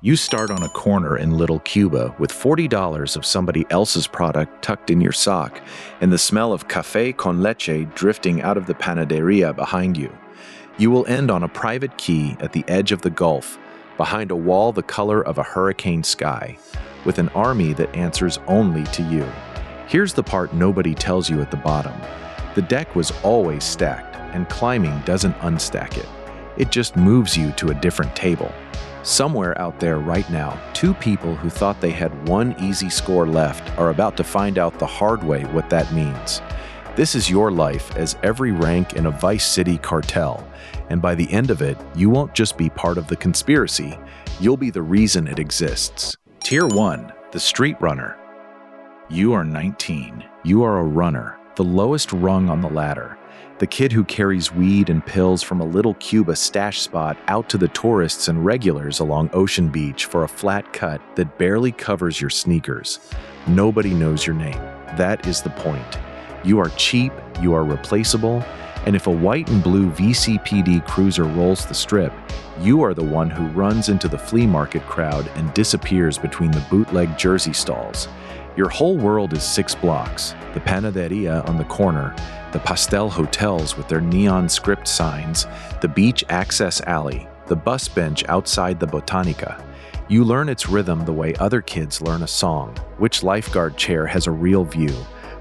You start on a corner in Little Cuba with $40 of somebody else's product tucked in your sock and the smell of café con leche drifting out of the panaderia behind you. You will end on a private quay at the edge of the Gulf, behind a wall the color of a hurricane sky, with an army that answers only to you. Here's the part nobody tells you at the bottom. The deck was always stacked, and climbing doesn't unstack it. It just moves you to a different table. Somewhere out there right now, two people who thought they had one easy score left are about to find out the hard way what that means. This is your life as every rank in a Vice City cartel, and by the end of it, you won't just be part of the conspiracy, you'll be the reason it exists. Tier 1, the street runner. You are 19. You are a runner, the lowest rung on the ladder. The kid who carries weed and pills from a Little Cuba stash spot out to the tourists and regulars along Ocean Beach for a flat cut that barely covers your sneakers. Nobody knows your name. That is the point. You are cheap, you are replaceable, and if a white and blue VCPD cruiser rolls the strip, you are the one who runs into the flea market crowd and disappears between the bootleg jersey stalls. Your whole world is 6 blocks, the panaderia on the corner, the pastel hotels with their neon script signs, the beach access alley, the bus bench outside the Botanica. You learn its rhythm the way other kids learn a song, which lifeguard chair has a real view,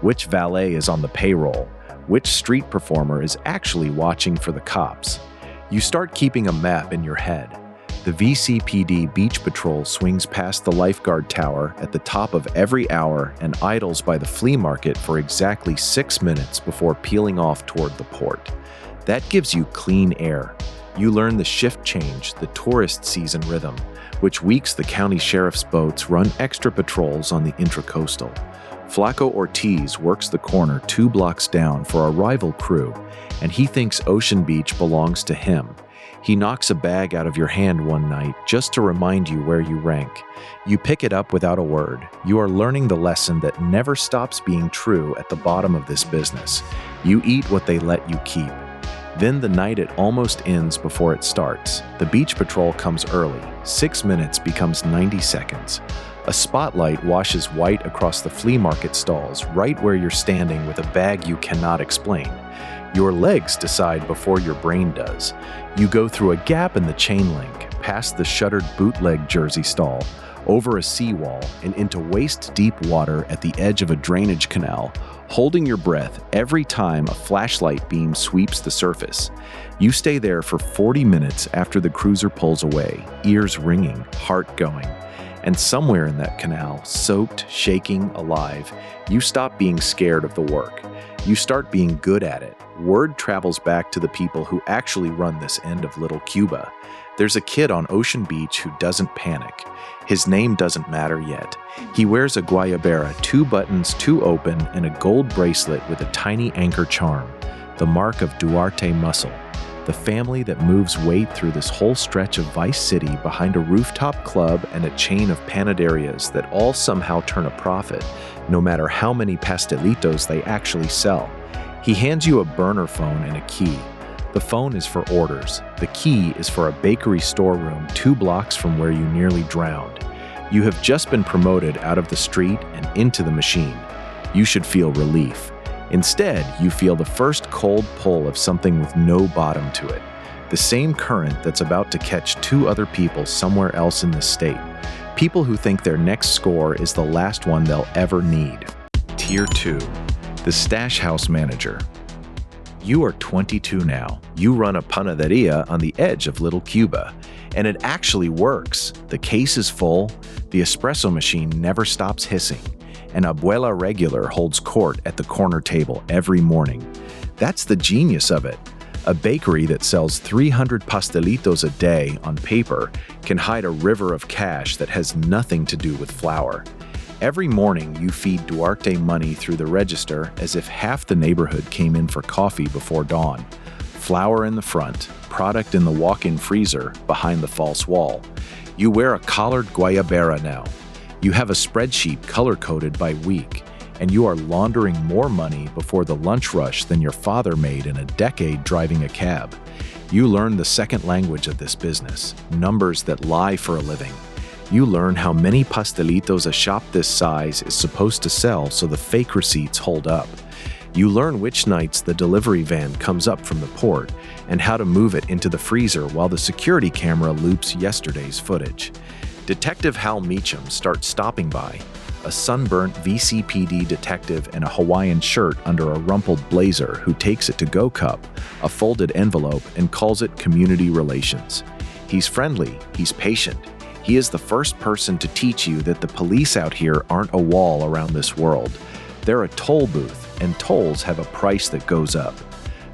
which valet is on the payroll, which street performer is actually watching for the cops. You start keeping a map in your head. The VCPD Beach Patrol swings past the lifeguard tower at the top of every hour and idles by the flea market for exactly 6 minutes before peeling off toward the port. That gives you clean air. You learn the shift change, the tourist season rhythm, which weeks the county sheriff's boats run extra patrols on the intracoastal. Flaco Ortiz works the corner 2 blocks down for a rival crew, and he thinks Ocean Beach belongs to him. He knocks a bag out of your hand one night just to remind you where you rank. You pick it up without a word. You are learning the lesson that never stops being true at the bottom of this business. You eat what they let you keep. Then the night it almost ends before it starts. The beach patrol comes early. 6 minutes becomes 90 seconds. A spotlight washes white across the flea market stalls right where you're standing with a bag you cannot explain. Your legs decide before your brain does. You go through a gap in the chain link, past the shuttered bootleg jersey stall, over a seawall, and into waist-deep water at the edge of a drainage canal, holding your breath every time a flashlight beam sweeps the surface. You stay there for 40 minutes after the cruiser pulls away, ears ringing, heart going. And somewhere in that canal, soaked, shaking, alive, you stop being scared of the work. You start being good at it. Word travels back to the people who actually run this end of Little Cuba. There's a kid on Ocean Beach who doesn't panic. His name doesn't matter yet. He wears a guayabera, 2 buttons, 2 open, and a gold bracelet with a tiny anchor charm, the mark of Duarte muscle. The family that moves weight through this whole stretch of Vice City behind a rooftop club and a chain of panaderias that all somehow turn a profit, no matter how many pastelitos they actually sell. He hands you a burner phone and a key. The phone is for orders. The key is for a bakery storeroom 2 blocks from where you nearly drowned. You have just been promoted out of the street and into the machine. You should feel relief. Instead, you feel the first cold pull of something with no bottom to it. The same current that's about to catch 2 other people somewhere else in the state. People who think their next score is the last one they'll ever need. Tier 2, the stash house manager. You are 22 now. You run a panaderia on the edge of Little Cuba. And it actually works. The case is full. The espresso machine never stops hissing. And Abuela Regular holds court at the corner table every morning. That's the genius of it. A bakery that sells 300 pastelitos a day on paper can hide a river of cash that has nothing to do with flour. Every morning you feed Duarte money through the register as if half the neighborhood came in for coffee before dawn. Flour in the front, product in the walk-in freezer behind the false wall. You wear a collared guayabera now. You have a spreadsheet color-coded by week, and you are laundering more money before the lunch rush than your father made in a decade driving a cab. You learn the second language of this business, numbers that lie for a living. You learn how many pastelitos a shop this size is supposed to sell so the fake receipts hold up. You learn which nights the delivery van comes up from the port and how to move it into the freezer while the security camera loops yesterday's footage. Detective Hal Meacham starts stopping by, a sunburnt VCPD detective in a Hawaiian shirt under a rumpled blazer who takes it to Go Cup, a folded envelope, and calls it community relations. He's friendly, he's patient. He is the first person to teach you that the police out here aren't a wall around this world. They're a toll booth, and tolls have a price that goes up.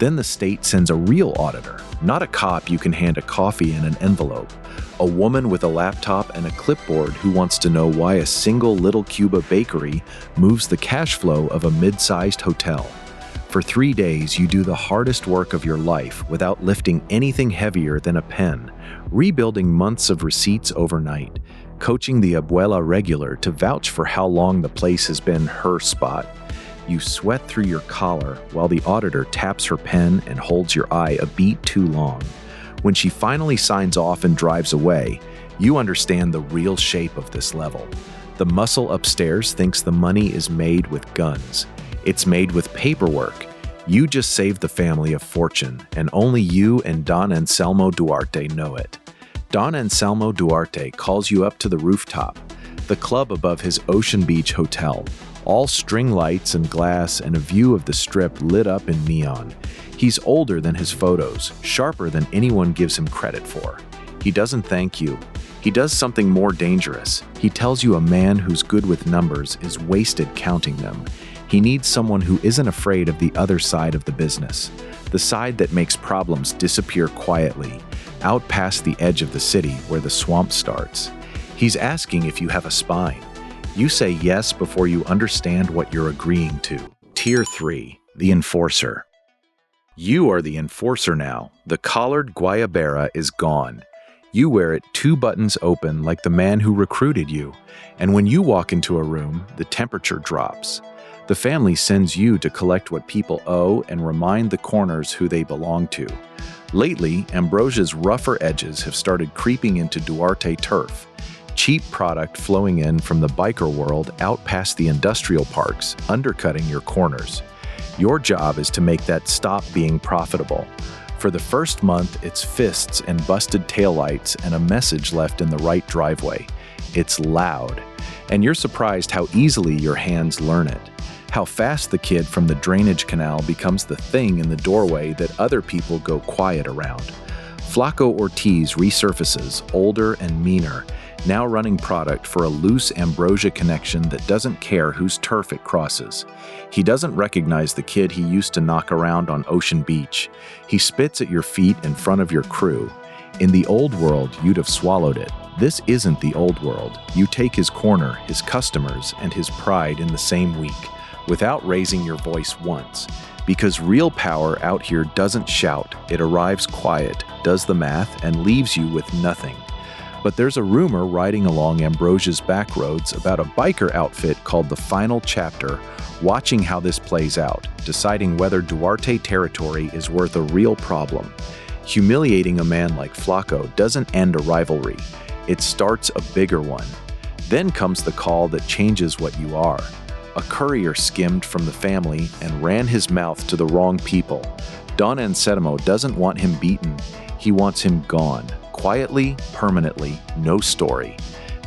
Then the state sends a real auditor, not a cop you can hand a coffee in an envelope, a woman with a laptop and a clipboard who wants to know why a single Little Cuba bakery moves the cash flow of a mid-sized hotel. For 3 days, you do the hardest work of your life without lifting anything heavier than a pen, rebuilding months of receipts overnight, coaching the abuela regular to vouch for how long the place has been her spot. You sweat through your collar while the auditor taps her pen and holds your eye a beat too long. When she finally signs off and drives away, you understand the real shape of this level. The muscle upstairs thinks the money is made with guns. It's made with paperwork. You just saved the family a fortune, and only you and Don Anselmo Duarte know it. Don Anselmo Duarte calls you up to the rooftop, the club above his Ocean Beach hotel, all string lights and glass and a view of the strip lit up in neon. He's older than his photos, sharper than anyone gives him credit for. He doesn't thank you. He does something more dangerous. He tells you a man who's good with numbers is wasted counting them. He needs someone who isn't afraid of the other side of the business, the side that makes problems disappear quietly, out past the edge of the city where the swamp starts. He's asking if you have a spine. You say yes before you understand what you're agreeing to. Tier 3, the enforcer. You are the enforcer now. The collared guayabera is gone. You wear it 2 buttons open like the man who recruited you, and when you walk into a room, the temperature drops. The family sends you to collect what people owe and remind the corners who they belong to. Lately, Ambrosia's rougher edges have started creeping into Duarte turf. Cheap product flowing in from the biker world out past the industrial parks, undercutting your corners. Your job is to make that stop being profitable. For the first month, it's fists and busted taillights and a message left in the right driveway. It's loud. And you're surprised how easily your hands learn it. How fast the kid from the drainage canal becomes the thing in the doorway that other people go quiet around. Flaco Ortiz resurfaces, older and meaner, now running product for a loose Ambrosia connection that doesn't care whose turf it crosses. He doesn't recognize the kid he used to knock around on Ocean Beach. He spits at your feet in front of your crew. In the old world, you'd have swallowed it. This isn't the old world. You take his corner, his customers, and his pride in the same week, without raising your voice once. Because real power out here doesn't shout, it arrives quiet, does the math, and leaves you with nothing. But there's a rumor riding along Ambrosia's back roads about a biker outfit called The Final Chapter, watching how this plays out, deciding whether Duarte territory is worth a real problem. Humiliating a man like Flaco doesn't end a rivalry. It starts a bigger one. Then comes the call that changes what you are. A courier skimmed from the family and ran his mouth to the wrong people. Don Anselmo doesn't want him beaten. He wants him gone. Quietly, permanently, no story.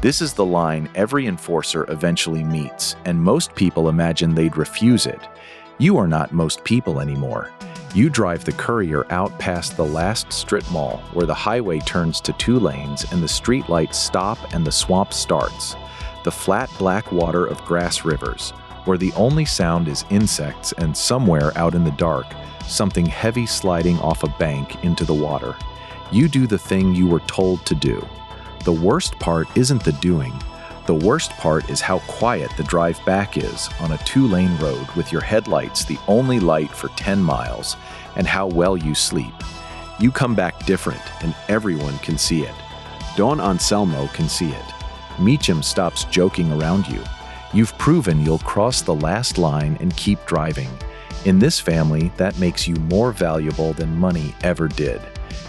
This is the line every enforcer eventually meets, and most people imagine they'd refuse it. You are not most people anymore. You drive the courier out past the last strip mall where the highway turns to 2 lanes and the street lights stop and the swamp starts. The flat black water of grass rivers, where the only sound is insects and somewhere out in the dark, something heavy sliding off a bank into the water. You do the thing you were told to do. The worst part isn't the doing. The worst part is how quiet the drive back is on a 2-lane road with your headlights the only light for 10 miles, and how well you sleep. You come back different, and everyone can see it. Don Anselmo can see it. Meacham stops joking around you. You've proven you'll cross the last line and keep driving. In this family, that makes you more valuable than money ever did.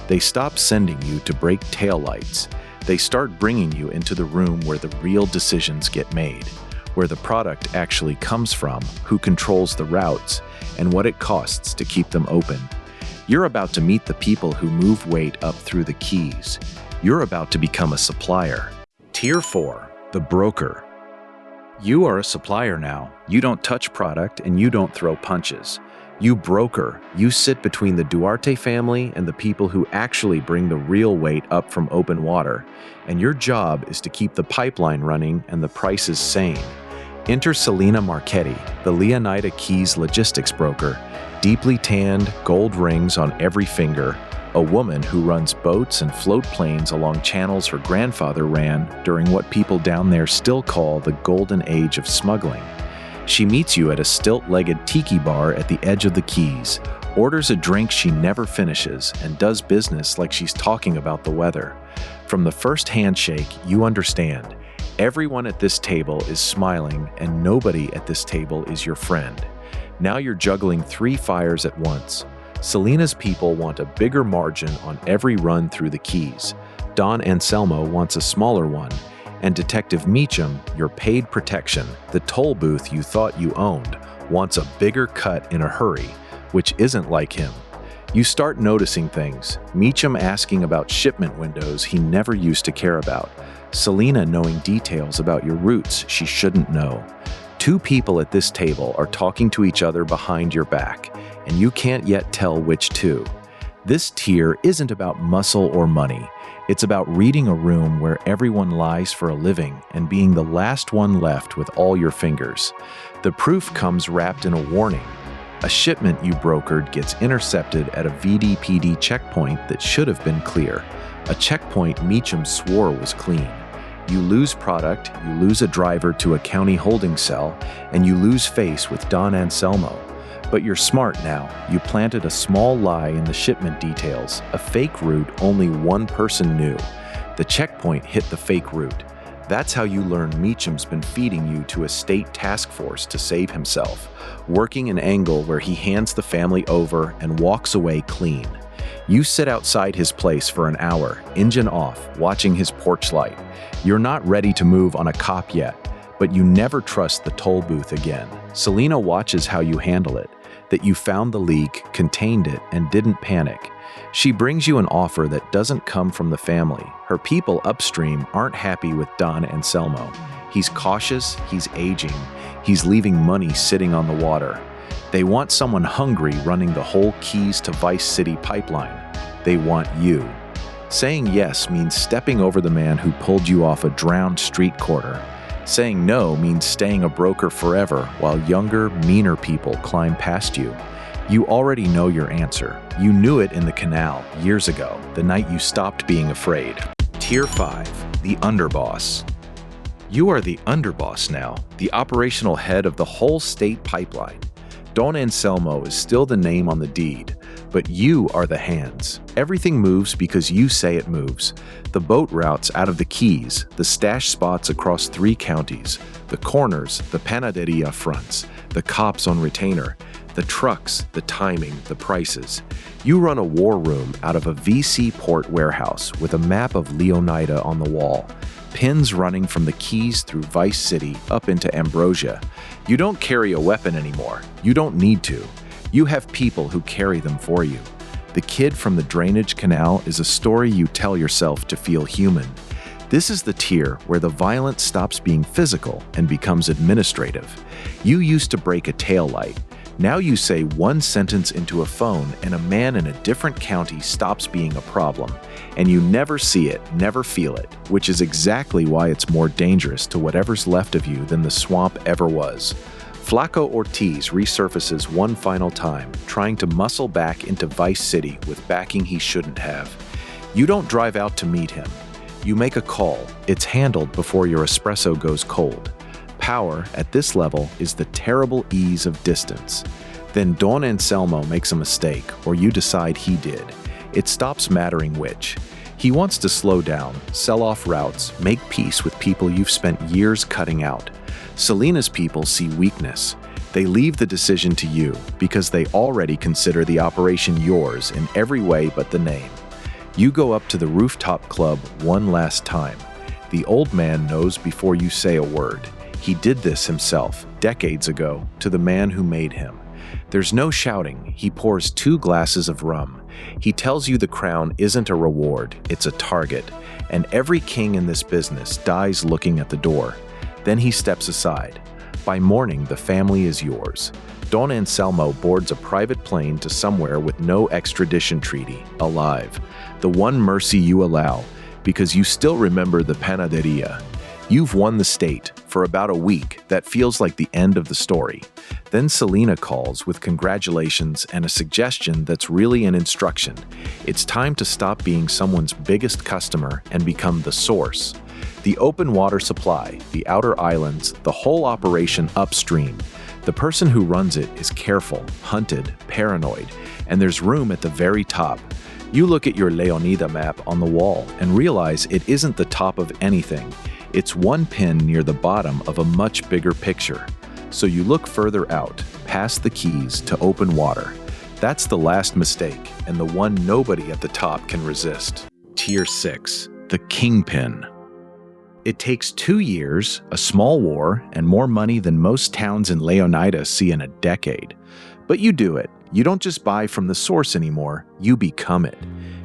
They stop sending you to break taillights. They start bringing you into the room where the real decisions get made, where the product actually comes from, who controls the routes, and what it costs to keep them open. You're about to meet the people who move weight up through the keys. You're about to become a supplier. Tier 4, the broker. You are a supplier now. You don't touch product and you don't throw punches. You broker. You sit between the Duarte family and the people who actually bring the real weight up from open water. And your job is to keep the pipeline running and the prices sane. Enter Selena Marchetti, the Leonida Keys logistics broker, deeply tanned, gold rings on every finger, a woman who runs boats and float planes along channels her grandfather ran during what people down there still call the golden age of smuggling. She meets you at a stilt-legged tiki bar at the edge of the Keys, orders a drink she never finishes, and does business like she's talking about the weather. From the first handshake, you understand. Everyone at this table is smiling, and nobody at this table is your friend. Now you're juggling 3 fires at once. Selena's people want a bigger margin on every run through the Keys. Don Anselmo wants a smaller one. And Detective Meacham, your paid protection, the toll booth you thought you owned, wants a bigger cut in a hurry, which isn't like him. You start noticing things. Meacham asking about shipment windows he never used to care about. Selena knowing details about your routes she shouldn't know. 2 people at this table are talking to each other behind your back, and you can't yet tell which 2. This tier isn't about muscle or money. It's about reading a room where everyone lies for a living and being the last one left with all your fingers. The proof comes wrapped in a warning. A shipment you brokered gets intercepted at a VDPD checkpoint that should have been clear. A checkpoint Meacham swore was clean. You lose product, you lose a driver to a county holding cell, and you lose face with Don Anselmo. But you're smart now. You planted a small lie in the shipment details, a fake route only one person knew. The checkpoint hit the fake route. That's how you learn Meacham's been feeding you to a state task force to save himself, working an angle where he hands the family over and walks away clean. You sit outside his place for an hour, engine off, watching his porch light. You're not ready to move on a cop yet, but you never trust the toll booth again. Selena watches how you handle it, that you found the leak, contained it, and didn't panic. She brings you an offer that doesn't come from the family. Her people upstream aren't happy with Don Anselmo. He's cautious, he's aging, he's leaving money sitting on the water. They want someone hungry running the whole Keys to Vice City pipeline. They want you. Saying yes means stepping over the man who pulled you off a drowned street corner. Saying no means staying a broker forever while younger, meaner people climb past you. You already know your answer. You knew it in the canal years ago, the night you stopped being afraid. Tier 5, the underboss. You are the underboss now, the operational head of the whole state pipeline. Don Anselmo is still the name on the deed, but you are the hands. Everything moves because you say it moves. The boat routes out of the Keys, the stash spots across 3 counties, the corners, the panaderia fronts, the cops on retainer, the trucks, the timing, the prices. You run a war room out of a VC port warehouse with a map of Leonida on the wall. Pins running from the Keys through Vice City up into Ambrosia. You don't carry a weapon anymore. You don't need to. You have people who carry them for you. The kid from the drainage canal is a story you tell yourself to feel human. This is the tier where the violence stops being physical and becomes administrative. You used to break a taillight. Now you say one sentence into a phone and a man in a different county stops being a problem. And you never see it, never feel it, which is exactly why it's more dangerous to whatever's left of you than the swamp ever was. Flaco Ortiz resurfaces one final time, trying to muscle back into Vice City with backing he shouldn't have. You don't drive out to meet him. You make a call. It's handled before your espresso goes cold. Power, at this level, is the terrible ease of distance. Then Don Anselmo makes a mistake, or you decide he did. It stops mattering which. He wants to slow down, sell off routes, make peace with people you've spent years cutting out. Selena's people see weakness. They leave the decision to you because they already consider the operation yours in every way but the name. You go up to the rooftop club one last time. The old man knows before you say a word. He did this himself, decades ago, to the man who made him. There's no shouting. He pours 2 glasses of rum. He tells you the crown isn't a reward, it's a target, and every king in this business dies looking at the door. Then he steps aside. By morning, the family is yours. Don Anselmo boards a private plane to somewhere with no extradition treaty, alive. The one mercy you allow, because you still remember the panaderia. You've won the state. For about a week, that feels like the end of the story. Then Selena calls with congratulations and a suggestion that's really an instruction. It's time to stop being someone's biggest customer and become the source. The open water supply, the outer islands, the whole operation upstream. The person who runs it is careful, hunted, paranoid, and there's room at the very top. You look at your Leonida map on the wall and realize it isn't the top of anything. It's one pin near the bottom of a much bigger picture. So you look further out, past the keys to open water. That's the last mistake, and the one nobody at the top can resist. Tier 6, the kingpin. It takes 2 years, a small war, and more money than most towns in Leonida see in a decade. But you do it. You don't just buy from the source anymore, you become it.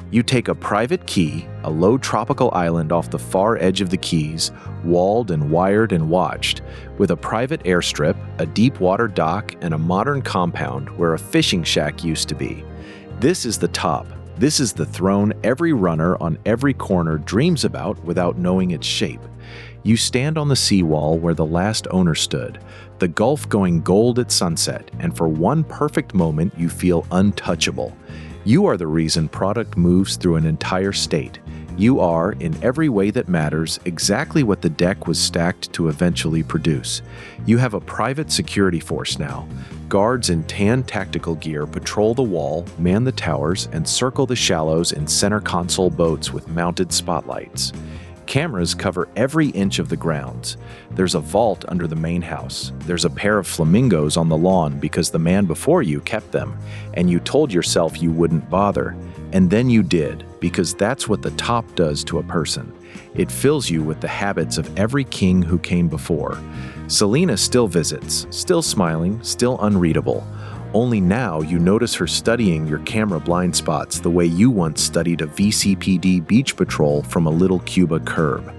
You take a private key, a low tropical island off the far edge of the Keys, walled and wired and watched, with a private airstrip, a deep water dock, and a modern compound where a fishing shack used to be. This is the top. This is the throne every runner on every corner dreams about without knowing its shape. You stand on the seawall where the last owner stood, the Gulf going gold at sunset, and for one perfect moment you feel untouchable. You are the reason product moves through an entire state. You are, in every way that matters, exactly what the deck was stacked to eventually produce. You have a private security force now. Guards in tan tactical gear patrol the wall, man the towers, and circle the shallows in center console boats with mounted spotlights. Cameras cover every inch of the grounds. There's a vault under the main house. There's a pair of flamingos on the lawn because the man before you kept them, and you told yourself you wouldn't bother. And then you did, because that's what the top does to a person. It fills you with the habits of every king who came before. Selena still visits, still smiling, still unreadable. Only now you notice her studying your camera blind spots the way you once studied a VCPD beach patrol from a little Cuba curb.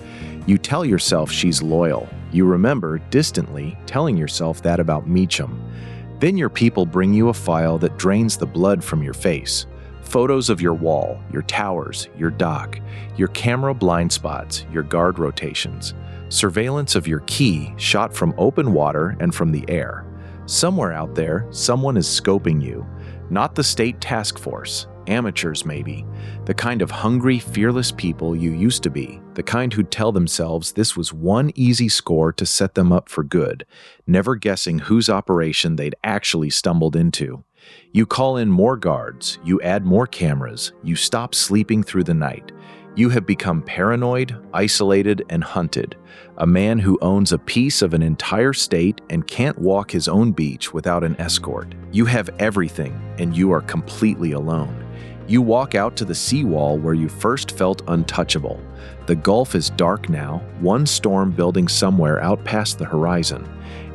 You tell yourself she's loyal. You remember, distantly, telling yourself that about Meacham. Then your people bring you a file that drains the blood from your face. Photos of your wall, your towers, your dock, your camera blind spots, your guard rotations. Surveillance of your key shot from open water and from the air. Somewhere out there, someone is scoping you. Not the state task force, amateurs maybe. The kind of hungry, fearless people you used to be. The kind who'd tell themselves this was one easy score to set them up for good, never guessing whose operation they'd actually stumbled into. You call in more guards, you add more cameras, you stop sleeping through the night. You have become paranoid, isolated, and hunted. A man who owns a piece of an entire state and can't walk his own beach without an escort. You have everything, and you are completely alone. You walk out to the seawall where you first felt untouchable. The Gulf is dark now, one storm building somewhere out past the horizon,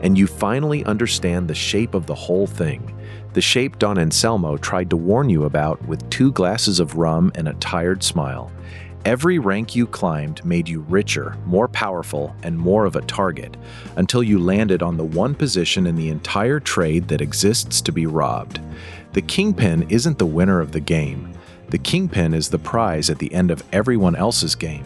and you finally understand the shape of the whole thing. The shape Don Anselmo tried to warn you about with 2 glasses of rum and a tired smile. Every rank you climbed made you richer, more powerful, and more of a target, until you landed on the one position in the entire trade that exists to be robbed. The kingpin isn't the winner of the game. The kingpin is the prize at the end of everyone else's game.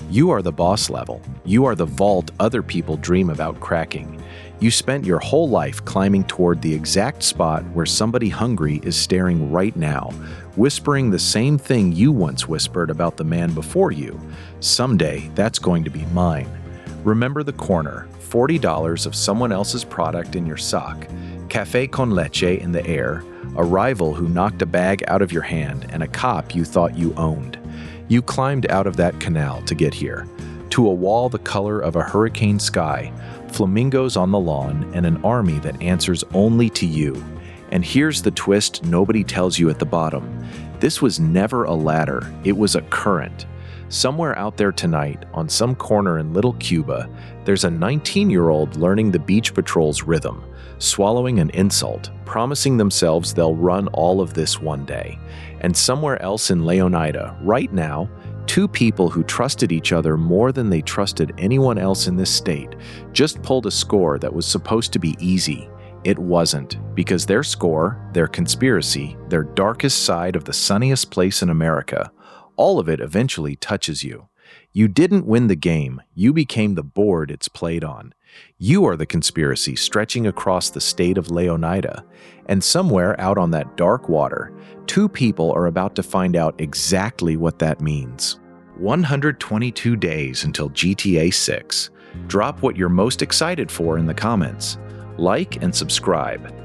You are the boss level. You are the vault other people dream about cracking. You spent your whole life climbing toward the exact spot where somebody hungry is staring right now, whispering the same thing you once whispered about the man before you. Someday, that's going to be mine. Remember the corner, $40 of someone else's product in your sock, café con leche in the air, a rival who knocked a bag out of your hand, and a cop you thought you owned. You climbed out of that canal to get here, to a wall the color of a hurricane sky, flamingos on the lawn, and an army that answers only to you. And here's the twist nobody tells you at the bottom. This was never a ladder, it was a current. Somewhere out there tonight, on some corner in Little Cuba, there's a 19-year-old learning the Beach Patrol's rhythm, swallowing an insult, promising themselves they'll run all of this one day. And somewhere else in Leonida, right now, two people who trusted each other more than they trusted anyone else in this state just pulled a score that was supposed to be easy. It wasn't, because their score, their conspiracy, their darkest side of the sunniest place in America, all of it eventually touches you. You didn't win the game, you became the board it's played on. You are the conspiracy stretching across the state of Leonida. And somewhere out on that dark water, two people are about to find out exactly what that means. 122 days until GTA 6. Drop what you're most excited for in the comments. Like and subscribe.